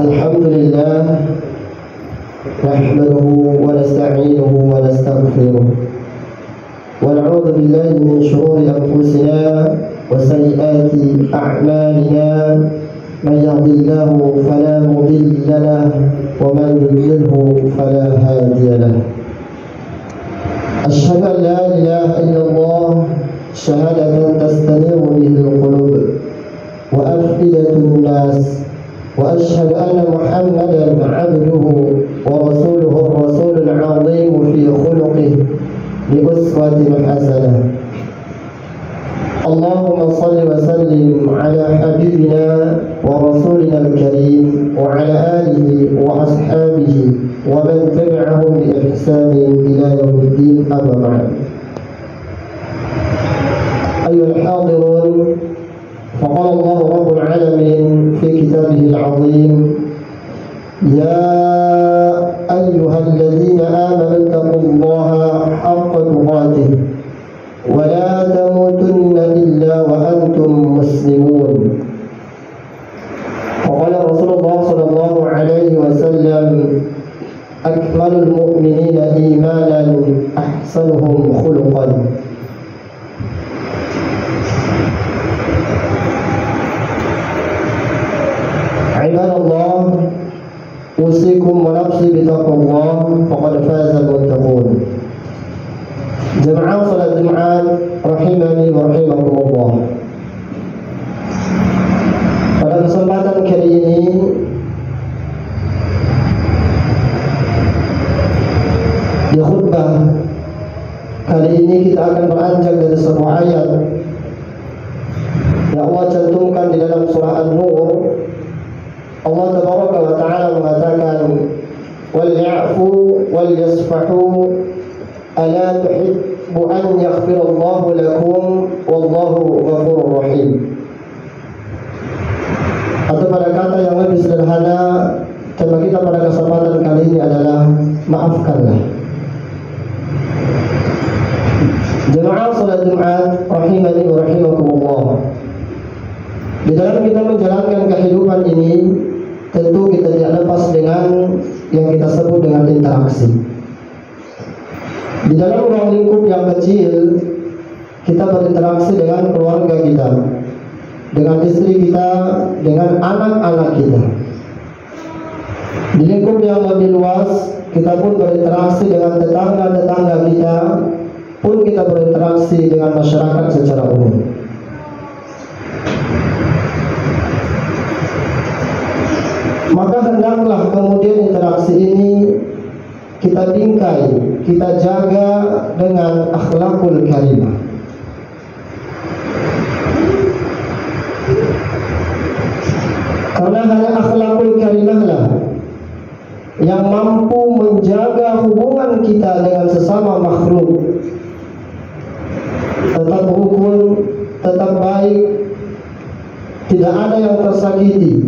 الحمد لله نحمده ونستعينه ونستغفره ونعوذ بالله من شرور أنفسنا وسيئات أعمالنا من يهد الله فلا مضل له ومن يضلله فلا هادي له أشهد أن لا إله إلا الله شهادة تستنير به القلوب وأفئدة الناس وأشهد أن محمدا عبده ورسوله الرسول العظيم في خلقه بأسوة حسنة اللهم صل وسلم على حبيبنا ورسولنا الكريم وعلى آله وأصحابه ومن تبعهم بإحسان إلى يوم الدين أما بعد أيها الحاضرون فقال الله رب العالمين في كتابه العظيم يا أيها الذين آمنوا اتقوا الله حق تقاته ولا تموتن إلا وأنتم مسلمون وقال رسول الله صلى الله عليه وسلم أكمل المؤمنين إيمانا أحسنهم خلقا. عباد الله أوصيكم ونفسي بتقوى الله فقد فاز المتقون. Jemaah salat Jumat rahimani wa rahimakumullah. Pada kesempatan kali ini di khutbah kali ini kita akan beranjak dari sebuah ayat yang Allah cantumkan di dalam surah An-Nur. Allah Tabaraka wa Ta'ala mengatakan wal ya'fu wal yasfahu ala tuhibbu an yaghfirallahu lakum wallahu ghafurur rahim. Atau pada kata yang lebih sederhana tema kita pada kesempatan kali ini adalah maafkanlah. Jemaah salat Jumat rahimani wa rahimakumullah. Di dalam kita menjalankan kehidupan ini tentu kita tidak lepas dengan yang kita sebut dengan interaksi. Di dalam ruang lingkup yang kecil kita berinteraksi dengan keluarga kita, dengan istri kita, dengan anak-anak kita. Di lingkup yang lebih luas kita pun berinteraksi dengan tetangga-tetangga kita, pun kita berinteraksi dengan masyarakat secara umum. Maka hendaklah kemudian interaksi ini kita bingkai, kita jaga dengan akhlakul karimah. Karena hanya akhlakul karimah lah yang mampu menjaga hubungan kita dengan sesama makhluk tetap rukun, tetap baik, tidak ada yang tersakiti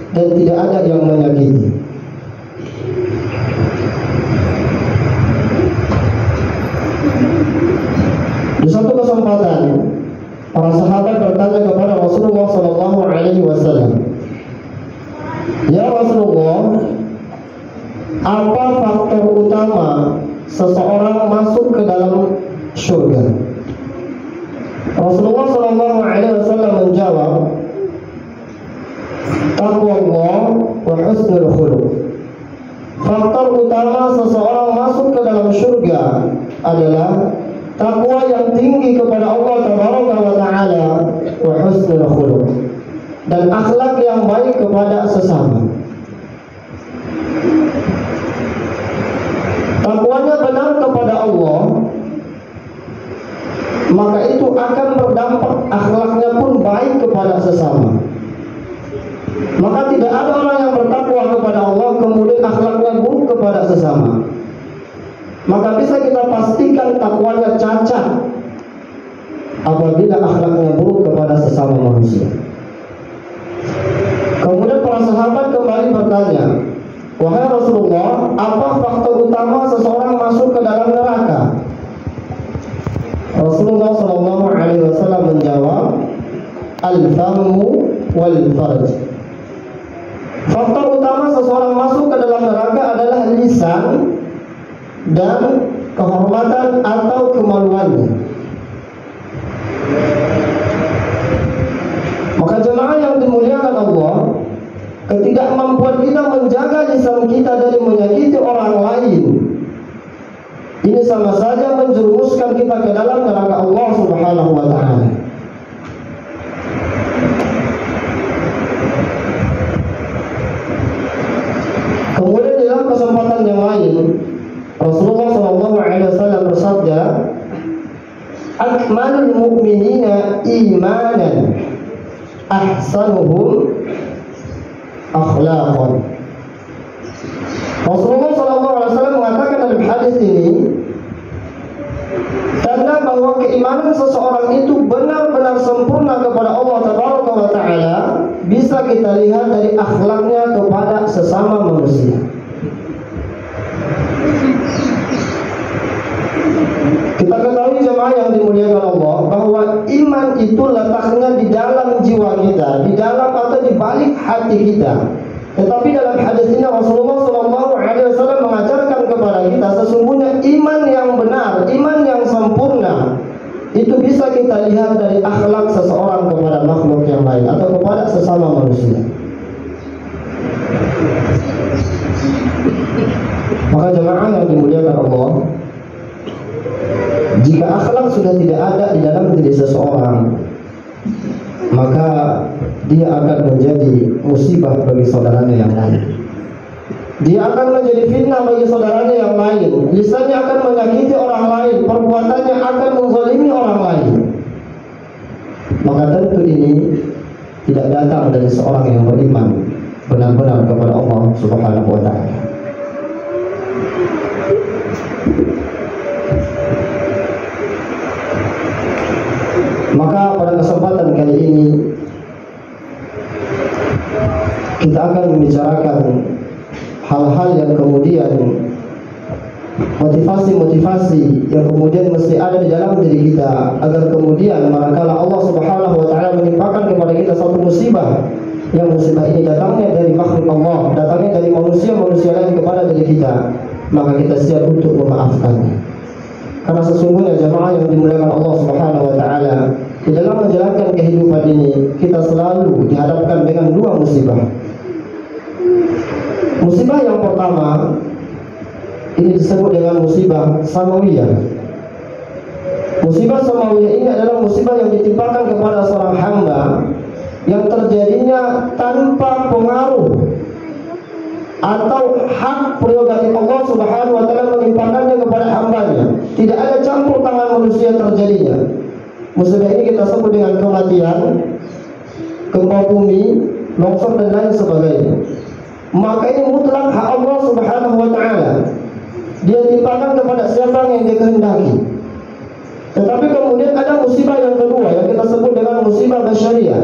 dan tidak ada yang menyakiti. Di satu kesempatan para sahabat bertanya kepada Rasulullah sallallahu alaihi wasallam, "Ya Rasulullah, apa faktor utama seseorang masuk ke dalam surga?" Rasulullah sallallahu alaihi wasallam menjawab, "Taqwallah wa husnul khuluq." Faktor utama seseorang masuk ke dalam surga adalah takwa yang tinggi kepada Allah Tabaraka wa Ta'ala wa husnul khuluq, dan akhlak yang baik kepada sesama. Takwanya benar kepada Allah, maka itu akan berdampak akhlaknya pun baik kepada sesama. Maka tidak ada orang yang bertakwa kepada Allah kemudian akhlaknya buruk kepada sesama. Maka bisa kita pastikan takwanya cacat apabila akhlaknya buruk kepada sesama manusia. Kemudian para sahabat kembali bertanya, "Wahai Rasulullah, apa faktor utama seseorang masuk ke dalam neraka?" Rasulullah SAW menjawab, "Al-famu wal farj." Faktor utama seseorang masuk ke dalam neraka adalah lisan dan kehormatan atau kemaluannya. Maka jemaah yang dimuliakan Allah, ketidakmampuan kita menjaga lisan kita dari menyakiti orang lain, ini sama saja menjerumuskan kita ke dalam neraka Allah Subhanahu wa taala. Kemudian dalam kesempatan yang lain, Rasulullah SAW bersabda, "Akmalul mu'minina imanan, ahsanuhum akhlaqan." Rasulullah SAW mengatakan dalam hadis ini, tanda bahwa keimanan seseorang itu benar-benar sempurna kepada Allah Taala bisa kita lihat dari akhlaknya kepada sesama manusia. Kita ketahui jemaah yang dimuliakan Allah bahwa iman itu letaknya di dalam jiwa kita, di dalam atau di balik hati kita. Tetapi dalam hadis ini Rasulullah SAW mengajarkan kepada kita sesungguhnya iman yang benar, iman yang sempurna itu bisa kita lihat dari akhlak seseorang kepada makhluk yang lain atau kepada sesama manusia. Maka jemaah yang dimuliakan Allah, jika akhlak sudah tidak ada di dalam diri seseorang, maka dia akan menjadi musibah bagi saudaranya yang lain. Dia akan menjadi fitnah bagi saudaranya yang lain. Lisannya akan menyakiti orang lain, perbuatannya akan menzalimi orang lain. Maka tentu ini tidak datang dari seorang yang beriman benar-benar kepada Allah Subhanahu wa taala. Maka pada kesempatan kali ini kita akan membicarakan hal-hal yang kemudian motivasi-motivasi yang kemudian mesti ada di dalam diri kita, agar kemudian manakala Allah Subhanahu wa taala menimpakan kepada kita satu musibah, yang musibah ini datangnya dari makhluk Allah, datangnya dari manusia-manusia lain kepada diri kita, maka kita siap untuk memaafkannya. Karena sesungguhnya jemaah yang dimuliakan Allah Subhanahu wa taala, di dalam menjalankan kehidupan ini kita selalu dihadapkan dengan dua musibah. Musibah yang pertama ini disebut dengan musibah samawiyah. Musibah samawiyah ini adalah musibah yang ditimpakan kepada seorang hamba yang terjadinya tanpa pengaruh atau hak prerogatif Allah Subhanahu wa taala menimpakannya kepada hambanya. Tidak ada campur tangan manusia terjadinya. Musibah ini kita sebut dengan kematian, gempa bumi, longsor dan lain sebagainya. Maka ini mutlak hak Allah Subhanahu wa taala. Dia timpakan kepada siapa yang dia kehendaki. Tetapi kemudian ada musibah yang kedua yang kita sebut dengan musibah basyariah,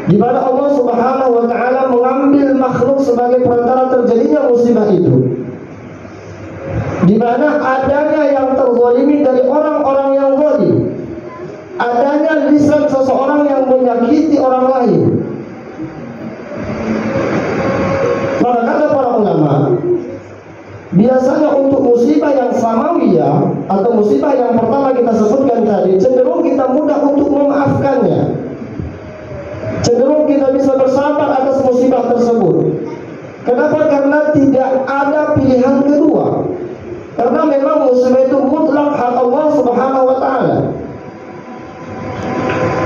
di mana Allah Subhanahu wa taala mengambil makhluk sebagai perantara terjadinya musibah itu. Di mana adanya yang terzalimi dari orang-orang yang zalim, adanya lisan seseorang yang menyakiti orang lain. Maka kata para ulama, biasanya untuk musibah yang samawiyah atau musibah yang pertama kita sebutkan tadi, cenderung kita mudah untuk memaafkannya, cenderung kita bisa bersabar atas musibah tersebut. Kenapa? Karena tidak ada pilihan kedua. Karena memang musibah itu mutlak hak Allah Subhanahu wa taala.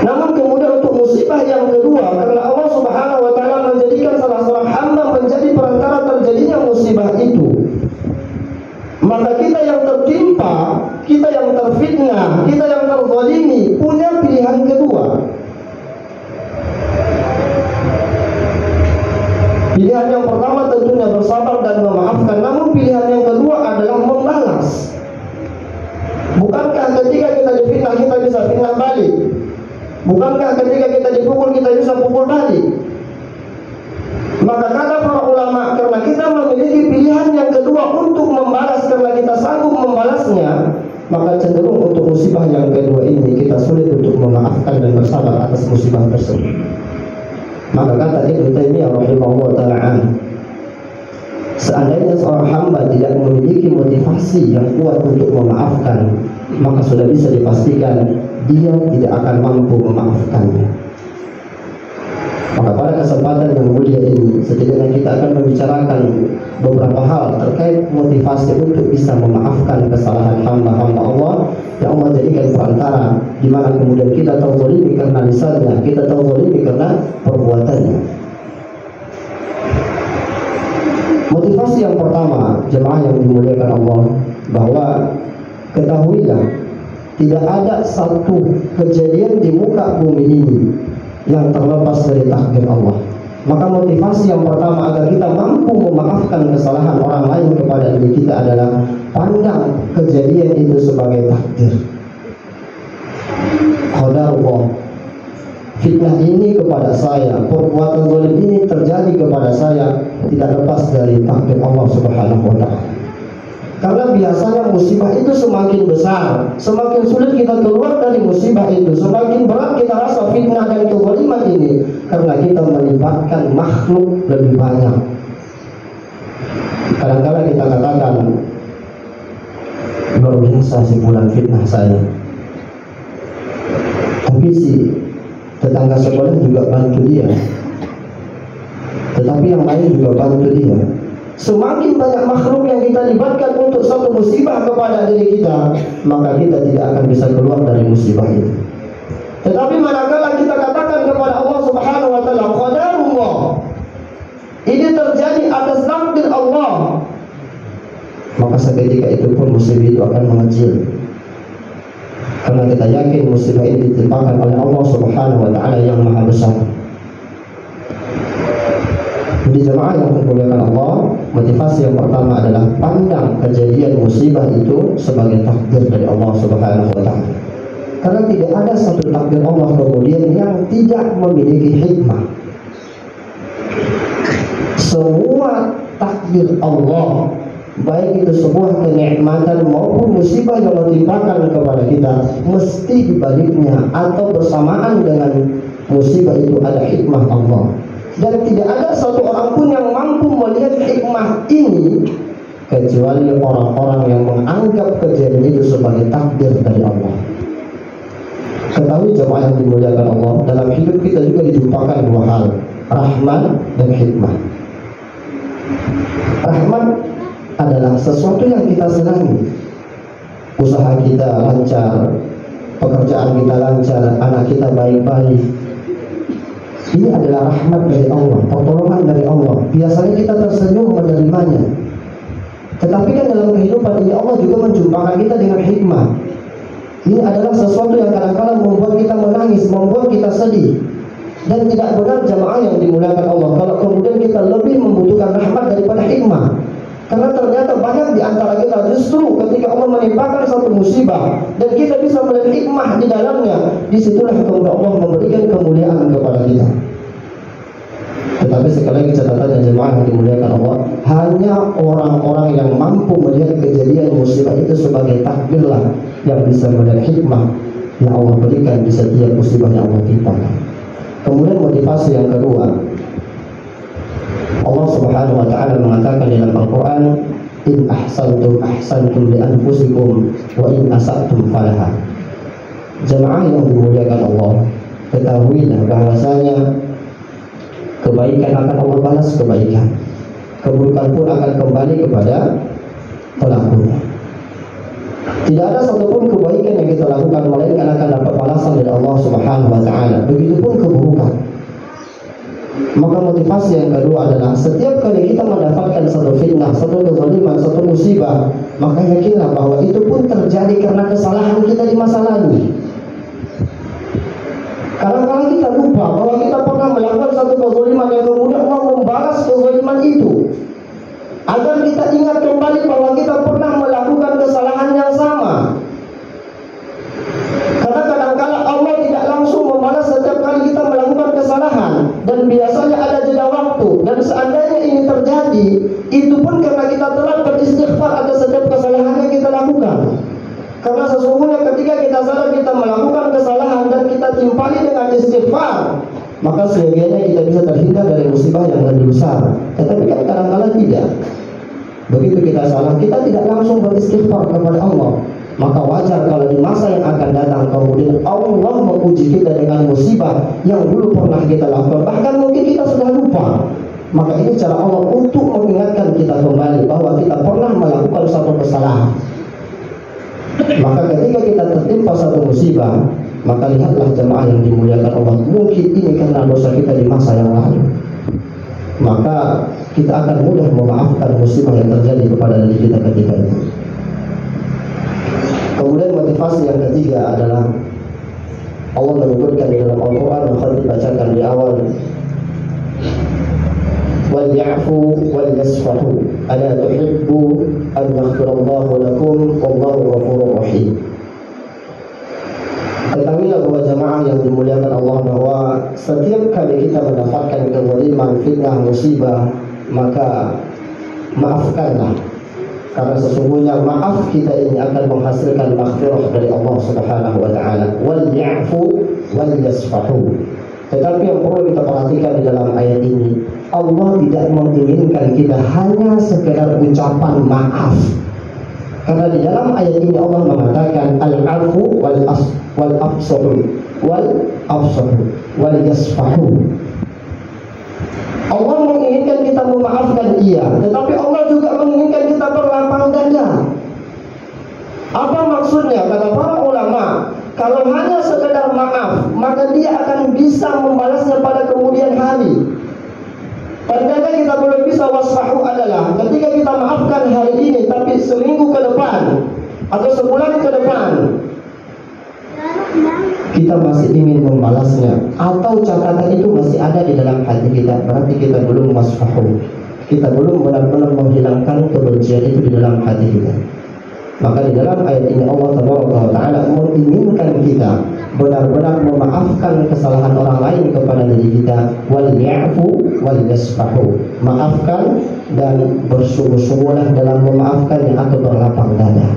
Namun kemudian untuk musibah yang kedua, karena Allah Subhanahu wa taala menjadikan salah seorang hamba menjadi perantara terjadinya musibah itu, maka kita yang tertimpa, kita yang terfitnah, kita yang terzalimi punya pilihan kedua. Pilihan yang pertama tentunya bersabar dan memaafkan, namun pilihan yang kedua adalah membalas. Bukankah ketika kita difitnah kita bisa fitnah balik? Bukankah ketika kita dipukul kita bisa pukul balik? Maka kata para ulama, karena kita memiliki pilihan yang kedua untuk membalas, karena kita sanggup membalasnya, maka cenderung untuk musibah yang kedua ini kita sulit untuk memaafkan dan bersabar atas musibah tersebut. Maka kata Ibnu Taimiyah rahimahullah ta'ala, seandainya seorang hamba tidak memiliki motivasi yang kuat untuk memaafkan, maka sudah bisa dipastikan dia tidak akan mampu memaafkannya. Maka pada kesempatan yang mulia ini, setidaknya kita akan membicarakan beberapa hal terkait motivasi untuk bisa memaafkan kesalahan hamba-hamba Allah yang Allah jadikan perantara, di mana kemudian kita terzalimi karena lisannya, kita terzalimi karena perbuatannya. Motivasi yang pertama, jemaah yang dimuliakan Allah, bahwa ketahuilah tidak ada satu kejadian di muka bumi ini yang terlepas dari takdir Allah. Maka motivasi yang pertama agar kita mampu memaafkan kesalahan orang lain kepada diri kita adalah pandang kejadian itu sebagai takdir. Qadarullah, fitnah ini kepada saya, perbuatan zalim ini terjadi kepada saya, tidak lepas dari takdir Allah Subhanahu wa ta'ala. Karena biasanya musibah itu semakin besar, semakin sulit kita keluar dari musibah itu, semakin berat kita rasa fitnah dan kezaliman ini, karena kita melibatkan makhluk lebih banyak. Kadang-kadang kita katakan, luar biasa si bulan fitnah saya, tapi si tetangga sekolah juga bantu dia, tetapi yang lain juga bantu dia. Semakin banyak makhluk yang kita libatkan untuk satu musibah kepada diri kita, maka kita tidak akan bisa keluar dari musibah itu. Tetapi manakala kita katakan kepada Allah Subhanahu wa ta'ala, qadarullah, ini terjadi atas takdir Allah, maka seketika itu pun musibah itu akan mengecil. Karena kita yakin musibah ini ditimpakan oleh Allah Subhanahu wa ta'ala yang maha besar. Jadi jemaah yang dimuliakan Allah, motivasi yang pertama adalah pandang kejadian musibah itu sebagai takdir dari Allah Subhanahu wa ta'ala. Karena tidak ada satu takdir Allah kemudian yang tidak memiliki hikmah. Semua takdir Allah, baik itu sebuah kenikmatan maupun musibah yang ditimpakan kepada kita, mesti dibaliknya atau bersamaan dengan musibah itu ada hikmah Allah. Dan tidak ada satu orang pun yang mampu melihat hikmah ini kecuali orang-orang yang menganggap kejadian itu sebagai takdir dari Allah. Ketahui jemaah yang dimuliakan Allah, dalam hidup kita juga dijumpakan dua hal, rahmat dan hikmah. Rahmat adalah sesuatu yang kita senangi, usaha kita lancar, pekerjaan kita lancar, anak kita baik-baik. Ini adalah rahmat dari Allah, pertolongan dari Allah. Biasanya kita tersenyum menerimanya. Tetapi kan dalam kehidupan ini Allah juga menjumpakan kita dengan hikmah. Ini adalah sesuatu yang kadang-kadang membuat kita menangis, membuat kita sedih. Dan tidak benar jemaah yang dimuliakan Allah kalau kemudian kita lebih membutuhkan rahmat daripada hikmah. Karena ternyata banyak di antara kita justru ketika Allah menimpakan satu musibah dan kita bisa melihat hikmah di dalamnya, disitulah kemudian Allah memberikan kemuliaan kepada kita. Tetapi sekali lagi catatannya jemaah yang dimuliakan Allah, hanya orang-orang yang mampu melihat kejadian musibah itu sebagai takdirlah yang bisa melihat hikmah yang Allah berikan di setiap musibah yang Allah timpakan. Kemudian motivasi yang kedua, Allah Subhanahu wa ta'ala mengatakan dalam Al-Quran, in ahsantum ahsantum li anfusikum wa in asa'tum falaha. Jemaah yang dimuliakan Allah, ketahuilah bahwasanya kebaikan akan Allah balas kebaikan, keburukan pun akan kembali kepada pelakunya. Tidak ada satupun kebaikan yang kita lakukan melainkan akan dapat balasan dari Allah Subhanahu wa ta'ala. Begitupun keburukan. Maka motivasi yang kedua adalah setiap kali kita mendapatkan satu fitnah, satu kezaliman, satu musibah, maka yakinlah bahwa itu pun terjadi karena kesalahan kita di masa lalu. Kadang-kadang kita lupa bahwa kita pernah melakukan satu kezaliman yang kemudian Allah membalas kezaliman itu. Agar kita ingat kembali bahwa kita pernah melakukan kesalahan yang sama. Karena kadang-kadang Allah tidak langsung membalas setiap kali kita melakukan kesalahan, dan biasanya ada jeda waktu. Dan seandainya ini terjadi, itu pun karena kita telah beristighfar atas setiap kesalahan yang kita lakukan. Karena sesungguhnya ketika kita sadar kita melakukan kesalahan dan kita timpali dengan istighfar, maka seyogianya kita bisa terhindar dari musibah yang lebih besar. Tetapi kan kadang-kadang tidak. Begitu kita salah, kita tidak langsung beristighfar kepada Allah. Maka wajar kalau di masa yang akan datang kemudian Allah menguji kita dengan musibah yang dulu pernah kita lakukan, bahkan mungkin kita sudah lupa. Maka ini cara Allah untuk mengingatkan kita kembali bahwa kita pernah melakukan satu kesalahan. Maka ketika kita tertimpa satu musibah, maka lihatlah jemaah yang dimuliakan Allah, mungkin ini karena dosa kita di masa yang lalu. Maka kita akan mudah memaafkan musibah yang terjadi kepada diri kita ketika itu. Kemudian motivasi yang ketiga adalah Allah menyebutkan di dalam Al-Quran yang akan dibacakan di awal, wal ya'fu wal yasfahu ala tuhibbu an yaghfirallahu lakum wallahu ghafurur rahim. Ketahuilah bahwa jemaah yang dimuliakan Allah bahwa setiap kali kita mendapatkan kezaliman, fitnah, musibah, maka maafkanlah. Karena sesungguhnya maaf kita ini akan menghasilkan maghfirah dari Allah Subhanahu wa taala. Wal ya'fu wal yasfahu. Tetapi yang perlu kita perhatikan di dalam ayat ini, Allah tidak menginginkan kita hanya sekedar ucapan maaf. Karena di dalam ayat ini Allah mengatakan al-'afwu wal afsahu wal yasfahu. Allah menginginkan kita memaafkan dia, tetapi Allah juga menginginkan kita berlapang dada. Apa maksudnya? Kata para ulama, kalau hanya sekedar maaf, maka dia akan bisa membalasnya pada kemudian hari. Tandanya kita belum bisa wasfahu adalah ketika kita maafkan hari ini, tapi seminggu ke depan atau sebulan ke depan kita masih ingin membalasnya, atau catatan itu masih ada di dalam hati kita, berarti kita belum wasfahu, kita belum benar-benar menghilangkan kebencian itu di dalam hati kita. Maka di dalam ayat ini Allah Taala menginginkan kita benar-benar memaafkan kesalahan orang lain kepada diri kita. Wal ya'fu wal yasfahu. Maafkan dan bersungguh-sungguhlah dalam memaafkan yang akan berlapang dada.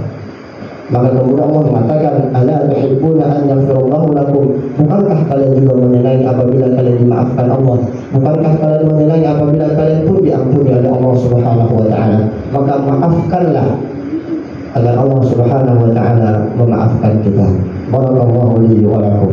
Maka kemudian Allah mengatakan, ala tuhibbuna an yaghfirallahu lakum. Bukankah kalian juga menyenangi apabila kalian dimaafkan Allah? Bukankah kalian menyenangi apabila kalian pun diampuni oleh Allah Subhanahu wa taala? Maka maafkanlah agar Allah Subhanahu wa taala memaafkan kita. Barakallahu li wa lakum.